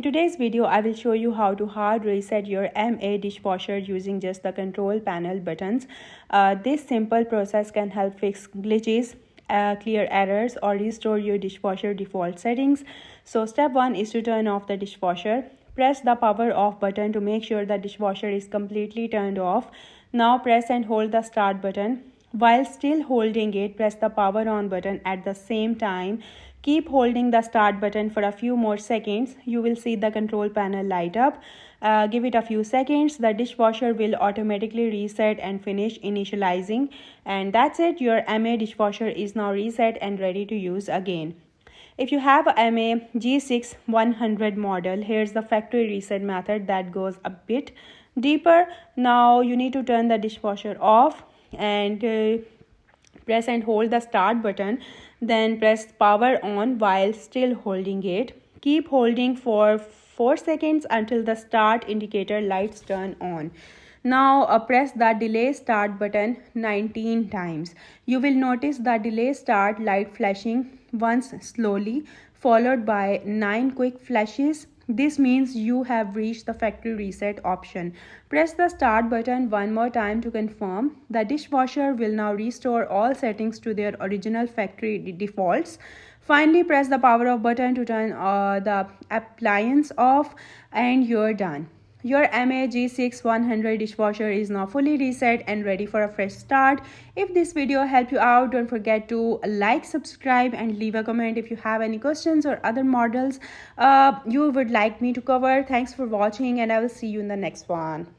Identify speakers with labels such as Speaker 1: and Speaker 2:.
Speaker 1: In today's video, I will show you how to hard reset your Miele dishwasher using just the control panel buttons. This simple process can help fix glitches, clear errors, or restore your dishwasher default settings. So step 1 is to turn off the dishwasher. Press the power off button to make sure the dishwasher is completely turned off. Now press and hold the start button. While still holding it, press the power on button at the same time. Keep holding the start button for a few more seconds. You will see the control panel light up. Give it a few seconds. The dishwasher will automatically reset and finish initializing. And that's it. Your Miele dishwasher is now reset and ready to use again. If you have a Miele G6 100 model, here's the factory reset method that goes a bit deeper. Now you need to turn the dishwasher off and press and hold the start button, then press power on while still holding it. Keep holding for 4 seconds until the start indicator lights turn on. Now press the delay start button 19 times. You will notice the delay start light flashing once slowly, followed by 9 quick flashes. This means you have reached the factory reset option. Press the start button one more time to confirm. The dishwasher will now restore all settings to their original factory defaults. Finally, press the power off button to turn the appliance off, and you're done. Your Miele G6 100 dishwasher is now fully reset and ready for a fresh start. If this video helped you out, don't forget to like, subscribe, and leave a comment if you have any questions or other models you would like me to cover. Thanks for watching, and I will see you in the next one.